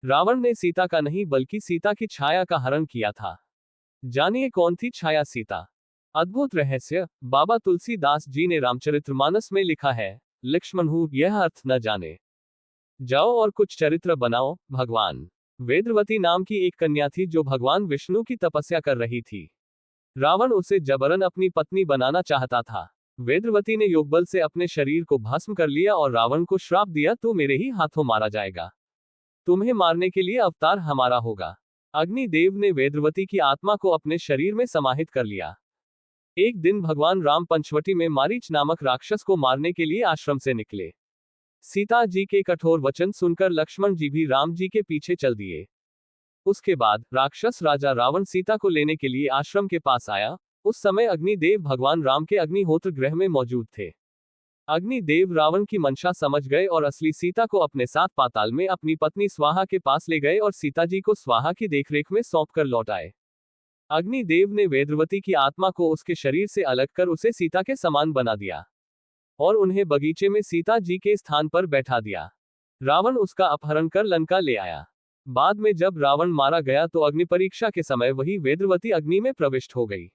रावण ने सीता का नहीं बल्कि सीता की छाया का हरण किया था। जानिए कौन थी छाया सीता। अद्भुत रहस्य। बाबा तुलसीदास जी ने रामचरितमानस में लिखा है, लक्ष्मण हूँ यह अर्थ न जाने, जाओ और कुछ चरित्र बनाओ। भगवान वेदवती नाम की एक कन्या थी जो भगवान विष्णु की तपस्या कर रही थी। रावण उसे जबरन अपनी पत्नी बनाना चाहता था। वेदवती ने योगबल से अपने शरीर को भस्म कर लिया और रावण को श्राप दिया, तू मेरे ही हाथों मारा जाएगा, तुम्हें मारने के लिए अवतार हमारा होगा। अग्निदेव ने वेदवती की आत्मा को अपने शरीर में समाहित कर लिया। एक दिन भगवान राम पंचवटी में मारीच नामक राक्षस को मारने के लिए आश्रम से निकले। सीता जी के कठोर वचन सुनकर लक्ष्मण जी भी राम जी के पीछे चल दिए। उसके बाद राक्षस राजा रावण सीता को लेने के लिए आश्रम के पास आया। उस समय अग्निदेव भगवान राम के अग्निहोत्र गृह में मौजूद थे। अग्निदेव रावण की मंशा समझ गए और असली सीता को अपने साथ पाताल में अपनी पत्नी स्वाहा के पास ले गए और सीता जी को स्वाहा की देखरेख में सौंप कर लौट आए। अग्निदेव ने वेदवती की आत्मा को उसके शरीर से अलग कर उसे सीता के समान बना दिया और उन्हें बगीचे में सीता जी के स्थान पर बैठा दिया। रावण उसका अपहरण कर लंका ले आया। बाद में जब रावण मारा गया तो अग्नि परीक्षा के समय वही वेदवती अग्नि में प्रविष्ट हो गई।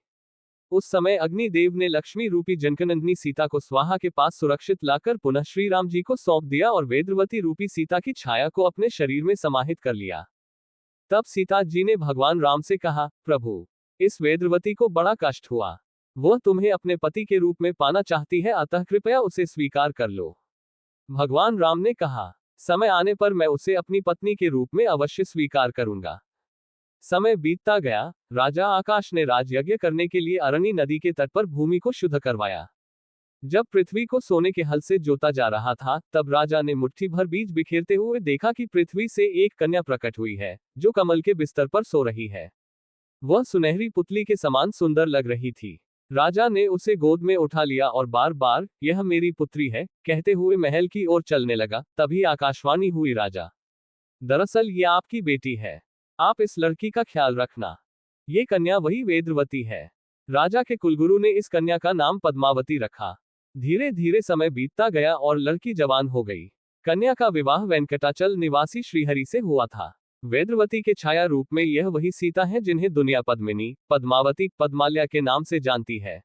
उस समय अग्निदेव ने लक्ष्मी रूपी जनकनंदिनी सीता को स्वाहा के पास सुरक्षित लाकर पुनः श्री राम जी को सौंप दिया और वेदवती रूपी सीता की छाया को अपने शरीर में समाहित कर लिया। तब सीता जी ने भगवान राम से कहा, प्रभु, इस वेदवती को बड़ा कष्ट हुआ, वह तुम्हें अपने पति के रूप में पाना चाहती है, अतः कृपया उसे स्वीकार कर लो। भगवान राम ने कहा, समय आने पर मैं उसे अपनी पत्नी के रूप में अवश्य स्वीकार करूंगा। समय बीतता गया। राजा आकाश ने राजयज्ञ करने के लिए अरणी नदी के तट पर भूमि को शुद्ध करवाया। जब पृथ्वी को सोने के हल से जोता जा रहा था, तब राजा ने मुट्ठी भर बीज बिखेरते हुए देखा कि पृथ्वी से एक कन्या प्रकट हुई है, जो कमल के बिस्तर पर सो रही है। वह सुनहरी पुतली के समान सुंदर लग रही थी। राजा ने उसे गोद में उठा लिया और बार बार, यह मेरी पुत्री है, कहते हुए महल की ओर चलने लगा। तभी आकाशवाणी हुई, राजा, दरअसल ये आपकी बेटी है, आप इस लड़की का ख्याल रखना। ये कन्या वही वेदवती है। राजा के कुलगुरु ने इस कन्या का नाम पद्मावती रखा। धीरे धीरे समय बीतता गया और लड़की जवान हो गई। कन्या का विवाह वेंकटाचल निवासी श्रीहरि से हुआ था। वेदवती के छाया रूप में यह वही सीता है जिन्हें दुनिया पद्मिनी, पद्मावती, पद्माल्या के नाम से जानती है।